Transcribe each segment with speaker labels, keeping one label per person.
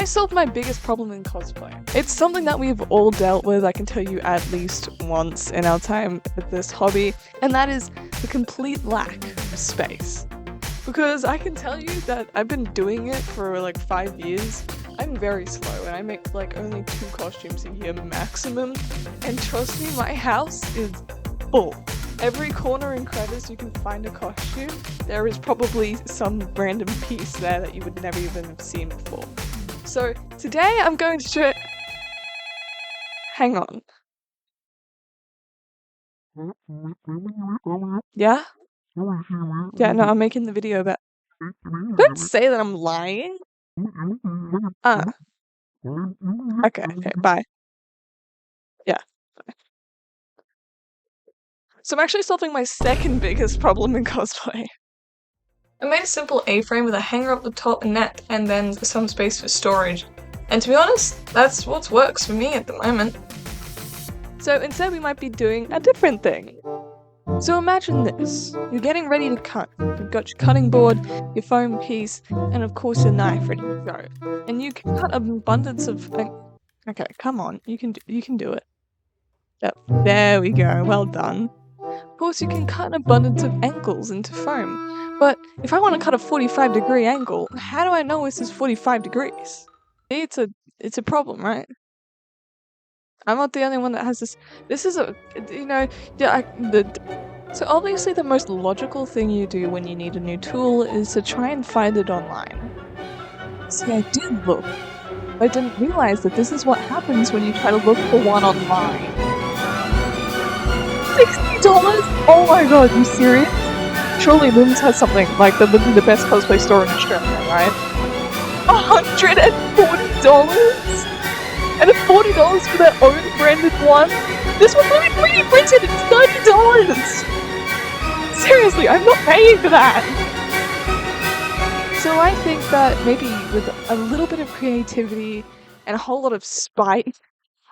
Speaker 1: I solved my biggest problem in cosplay. It's something that we've all dealt with, I can tell you, at least once in our time with this hobby, and that is the complete lack of space. Because I can tell you that I've been doing it for like 5 years. I'm very slow and I make like only 2 costumes a year maximum, and trust me, my house is full. Every corner and crevice you can find a costume, there is probably some random piece there that you would never even have seen before. So today I'm going to show. Hang on. Yeah? Yeah, no, I'm making the video about. Don't say that I'm lying. Okay, bye. Yeah. So I'm actually solving my second biggest problem in cosplay. I made a simple A-frame with a hanger up the top, a net, and then some space for storage. And to be honest, that's what works for me at the moment. So instead we might be doing a different thing. So imagine this. You're getting ready to cut. You've got your cutting board, your foam piece, and of course your knife ready to go. And you can cut an abundance of... Okay, come on. You can do it. Yep. There we go. Well done. Of course, you can cut an abundance of angles into foam, but if I want to cut a 45-degree angle, how do I know this is 45 degrees? See, it's a problem, right? I'm not the only one that has this. This is a, so obviously the most logical thing you do when you need a new tool is to try and find it online. See, I did look, but I didn't realize that this is what happens when you try to look for one online. $60? Oh my god, you serious? Surely Limbs has something like the best cosplay store in Australia, right? $140? And it's $40 for their own branded one? This was literally 3D printed, it's $30! Seriously, I'm not paying for that! So I think that maybe with a little bit of creativity and a whole lot of spite,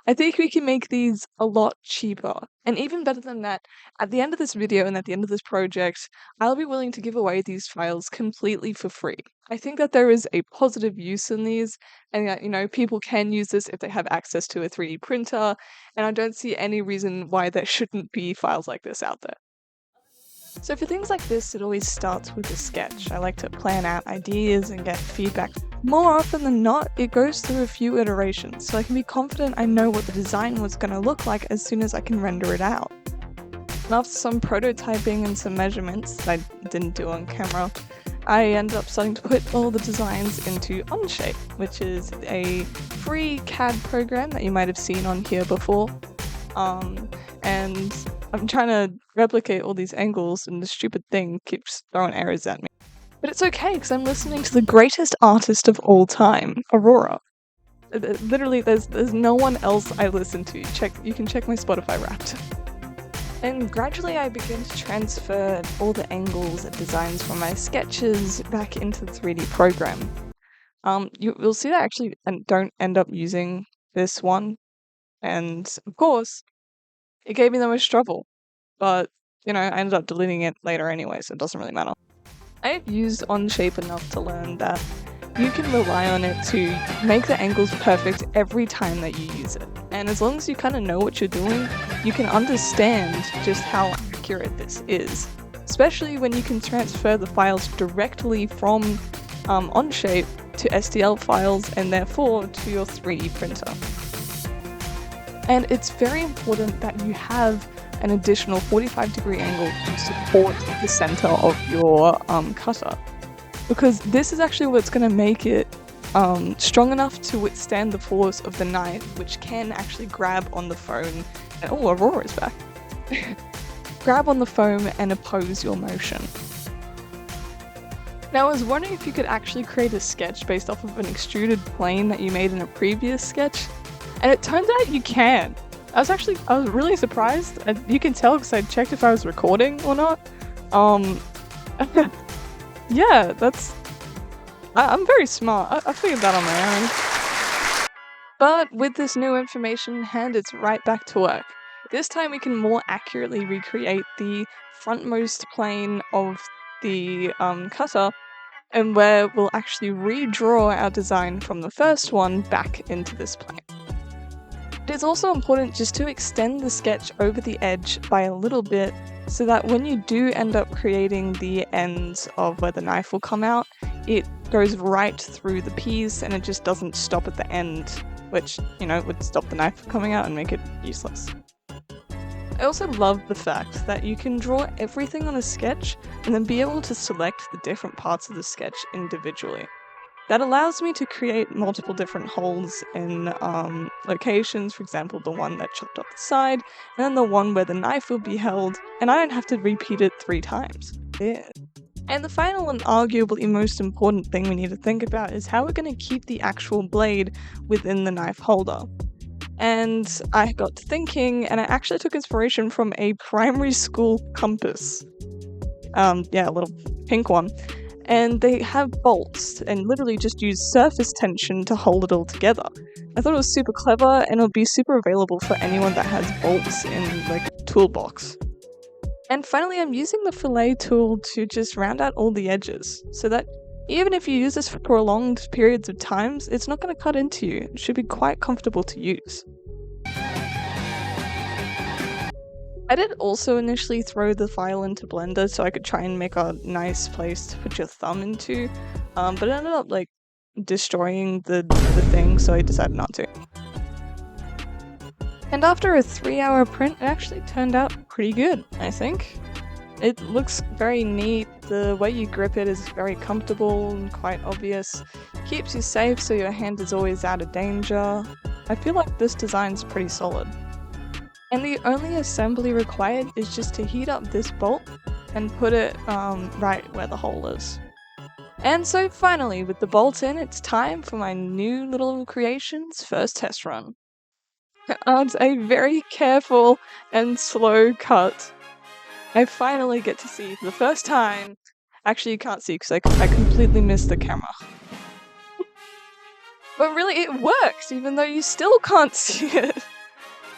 Speaker 1: I think we can make these a lot cheaper. And even better than that, at the end of this video and at the end of this project, I'll be willing to give away these files completely for free. I think that there is a positive use in these, and that, people can use this if they have access to a 3D printer, and I don't see any reason why there shouldn't be files like this out there. So for things like this, it always starts with a sketch. I like to plan out ideas and get feedback. More often than not, it goes through a few iterations, so I can be confident I know what the design was going to look like as soon as I can render it out. And after some prototyping and some measurements that I didn't do on camera, I ended up starting to put all the designs into Onshape, which is a free CAD program that you might have seen on here before. And I'm trying to replicate all these angles, and the stupid thing keeps throwing errors at me. But it's okay, because I'm listening to the greatest artist of all time, Aurora. Literally, there's no one else I listen to. You can check my Spotify Wrapped. And gradually I began to transfer all the angles and designs from my sketches back into the 3D program. You'll see that I actually don't end up using this one, and of course, it gave me the most trouble, but, I ended up deleting it later anyway, so it doesn't really matter. I have used Onshape enough to learn that you can rely on it to make the angles perfect every time that you use it. And as long as you kind of know what you're doing, you can understand just how accurate this is. Especially when you can transfer the files directly from Onshape to STL files and therefore to your 3D printer. And it's very important that you have an additional 45-degree angle to support the center of your cutter, because this is actually what's going to make it strong enough to withstand the force of the knife, which can actually grab on the foam. And, oh, Aurora's back. Grab on the foam and oppose your motion. Now, I was wondering if you could actually create a sketch based off of an extruded plane that you made in a previous sketch. And it turns out you can. I was really surprised. You can tell because I checked if I was recording or not. Yeah, I'm very smart. I figured that on my own. But with this new information in hand, it's right back to work. This time we can more accurately recreate the frontmost plane of the cutter and where we'll actually redraw our design from the first one back into this plane. It is also important just to extend the sketch over the edge by a little bit so that when you do end up creating the ends of where the knife will come out, it goes right through the piece and it just doesn't stop at the end, which, you know, would stop the knife from coming out and make it useless. I also love the fact that you can draw everything on a sketch and then be able to select the different parts of the sketch individually. That allows me to create multiple different holes in locations, for example the one that chopped off the side, and then the one where the knife will be held, and I don't have to repeat it 3 times. Yeah. And the final and arguably most important thing we need to think about is how we're going to keep the actual blade within the knife holder. And I got to thinking, and I actually took inspiration from a primary school compass. Yeah, a little pink one. And they have bolts and literally just use surface tension to hold it all together. I thought it was super clever and it'll be super available for anyone that has bolts in like a toolbox. And finally, I'm using the fillet tool to just round out all the edges so that even if you use this for prolonged periods of times, it's not going to cut into you. It should be quite comfortable to use. I did also initially throw the file into Blender so I could try and make a nice place to put your thumb into, but it ended up like destroying the thing, so I decided not to. And after a 3-hour print, it actually turned out pretty good, I think. It looks very neat, the way you grip it is very comfortable and quite obvious, keeps you safe so your hand is always out of danger. I feel like this design's pretty solid. And the only assembly required is just to heat up this bolt and put it right where the hole is. And so finally, with the bolt in, it's time for my new little creation's first test run. It's a very careful and slow cut. I finally get to see for the first time. Actually, you can't see because I completely missed the camera. But really, it works, even though you still can't see it.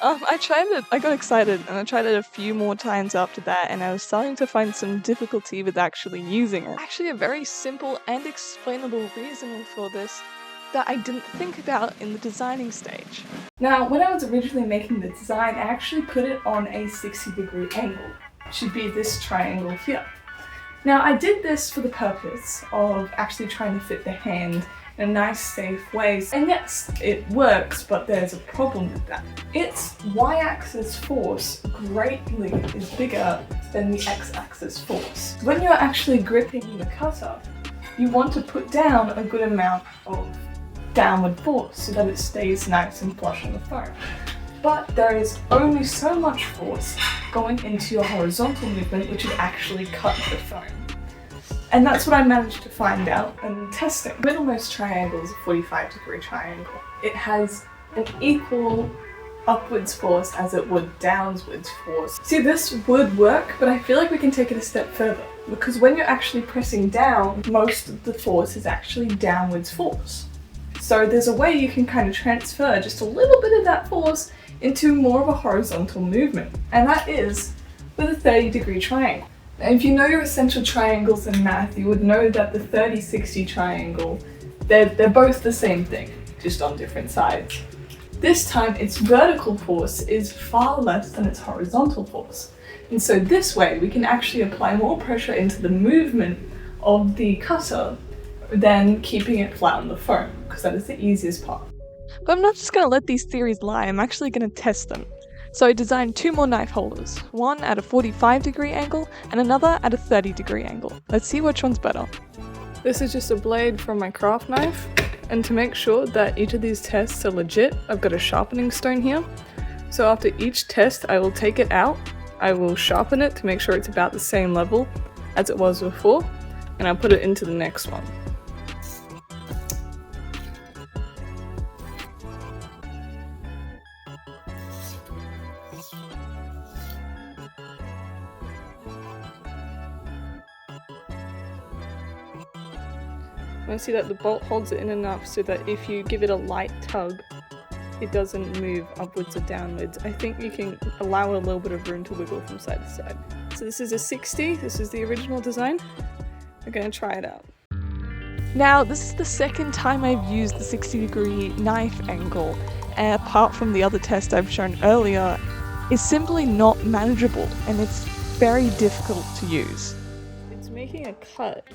Speaker 1: I tried it, I got excited, and I tried it a few more times after that, and I was starting to find some difficulty with actually using it. Actually, a very simple and explainable reason for this that I didn't think about in the designing stage. Now, when I was originally making the design, I actually put it on a 60-degree angle. It should be this triangle here. Now, I did this for the purpose of actually trying to fit the hand in a nice, safe way. And yes, it works, but there's a problem with that. Its y-axis force greatly is bigger than the x-axis force. When you're actually gripping the cutter, you want to put down a good amount of downward force so that it stays nice and flush on the foam. But there is only so much force going into your horizontal movement which would actually cut the foam. And that's what I managed to find out in testing. The middlemost triangle is a 45-degree triangle. It has an equal upwards force as it would downwards force. See, this would work, but I feel like we can take it a step further. Because when you're actually pressing down, most of the force is actually downwards force. So there's a way you can kind of transfer just a little bit of that force into more of a horizontal movement. And that is with a 30-degree triangle. Now, if you know your essential triangles in math, you would know that the 30-60 triangle, they're both the same thing, just on different sides. This time, its vertical force is far less than its horizontal force. And so this way, we can actually apply more pressure into the movement of the cutter than keeping it flat on the foam, because that is the easiest part. But I'm not just going to let these theories lie, I'm actually going to test them. So I designed 2 more knife holders, one at a 45-degree angle and another at a 30-degree angle. Let's see which one's better. This is just a blade from my craft knife, and to make sure that each of these tests are legit, I've got a sharpening stone here. So after each test, I will take it out, I will sharpen it to make sure it's about the same level as it was before, and I'll put it into the next one. I see that the bolt holds it in enough so that if you give it a light tug, it doesn't move upwards or downwards. I think you can allow a little bit of room to wiggle from side to side. So this is a 60, this is the original design. We're going to try it out. Now, this is the second time I've used the 60-degree knife angle, and apart from the other test I've shown earlier, it's simply not manageable, and it's very difficult to use. It's making a cut,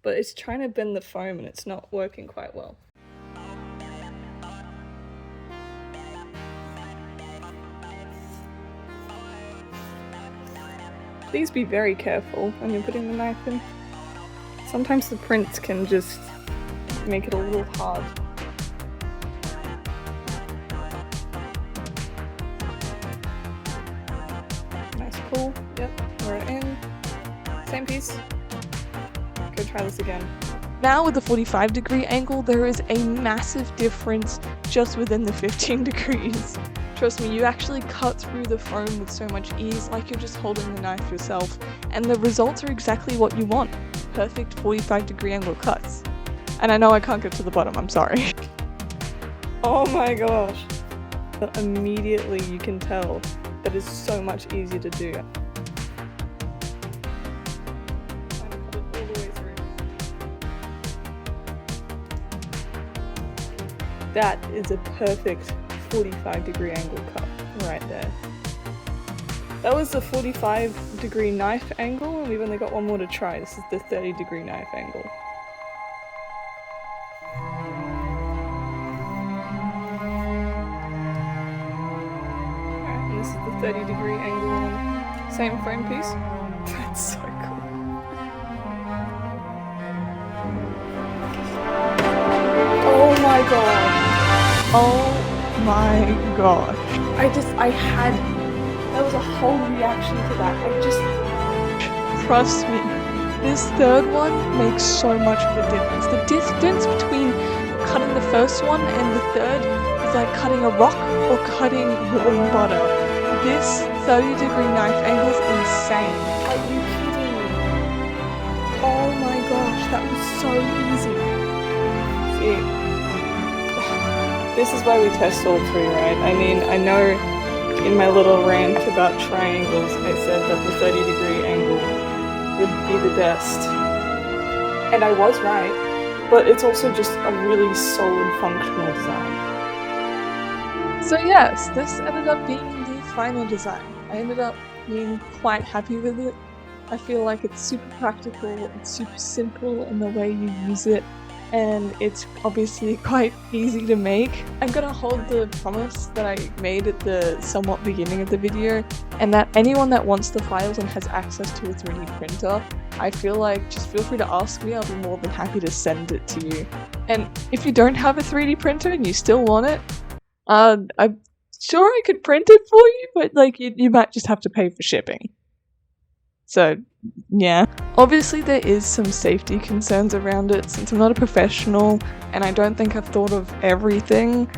Speaker 1: but it's trying to bend the foam and it's not working quite well. Please be very careful when you're putting the knife in. Sometimes the prints can just make it a little hard. Nice pull, yep, we're in. Same piece. Go try this again. Now with the 45-degree angle, there is a massive difference just within the 15 degrees. Trust me, you actually cut through the foam with so much ease, like you're just holding the knife yourself, and the results are exactly what you want. Perfect 45-degree angle cuts. And I know I can't get to the bottom, I'm sorry. Oh my gosh. But immediately you can tell that it's so much easier to do. That is a perfect 45-degree angle cut right there. That was the 45-degree knife angle, and we've only got one more to try. This is the 30-degree knife angle. Alright, and this is the 30-degree angle one. Same frame piece. That's so cool. Oh my god. Oh my gosh. There was a whole reaction to that. Trust me, this third one makes so much of a difference. The distance between cutting the first one and the third is like cutting a rock or cutting warm butter. This 30-degree knife angle is insane. Are you kidding me? Oh my gosh, that was so easy. See? This is why we test all three, right? I mean, I know in my little rant about triangles, I said that the 30-degree angle would be the best. And I was right, but it's also just a really solid functional design. So yes, this ended up being the final design. I ended up being quite happy with it. I feel like it's super practical, it's super simple in the way you use it, and it's obviously quite easy to make. I'm gonna hold the promise that I made at the somewhat beginning of the video, and that anyone that wants the files and has access to a 3D printer, I feel like just feel free to ask me, I'll be more than happy to send it to you. And if you don't have a 3D printer and you still want it, I'm sure I could print it for you, but like you might just have to pay for shipping. So, yeah. Obviously there is some safety concerns around it since I'm not a professional and I don't think I've thought of everything.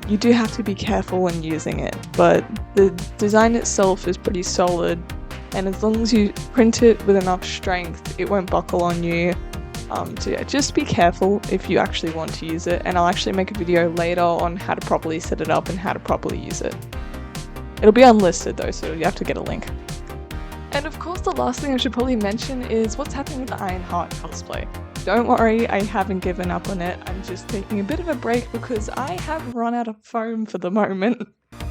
Speaker 1: You do have to be careful when using it, but the design itself is pretty solid, and as long as you print it with enough strength, it won't buckle on you. So yeah, just be careful if you actually want to use it, and I'll actually make a video later on how to properly set it up and how to properly use it. It'll be unlisted though, so you have to get a link. And of course the last thing I should probably mention is what's happening with the Ironheart cosplay. Don't worry, I haven't given up on it, I'm just taking a bit of a break because I have run out of foam for the moment,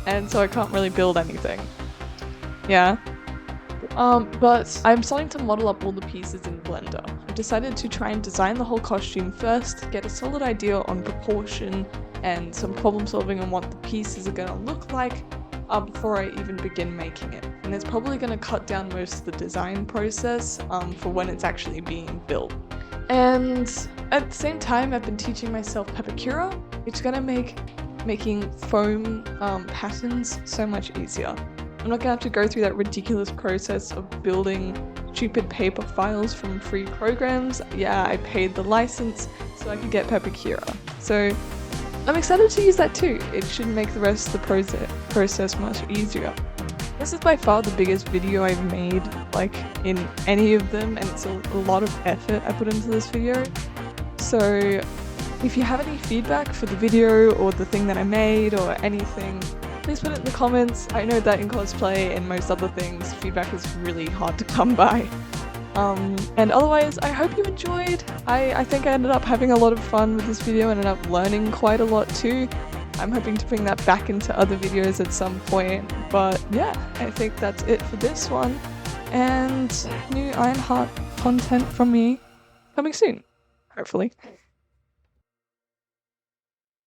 Speaker 1: and so I can't really build anything. Yeah. But I'm starting to model up all the pieces in Blender. I decided to try and design the whole costume first, get a solid idea on proportion and some problem solving on what the pieces are going to look like before I even begin making it. And it's probably going to cut down most of the design process for when it's actually being built. And at the same time, I've been teaching myself Pepakura, which is going to make making foam patterns so much easier. I'm not gonna have to go through that ridiculous process of building stupid paper files from free programs. Yeah, I paid the license so I could get Pepakura. So I'm excited to use that too. It should make the rest of the process much easier. This is by far the biggest video I've made, like, in any of them, and it's a lot of effort I put into this video. So if you have any feedback for the video or the thing that I made or anything, please put it in the comments. I know that in cosplay and most other things, feedback is really hard to come by. And otherwise, I hope you enjoyed. I think I ended up having a lot of fun with this video and ended up learning quite a lot too. I'm hoping to bring that back into other videos at some point, but yeah, I think that's it for this one. And new Ironheart content from me coming soon, hopefully.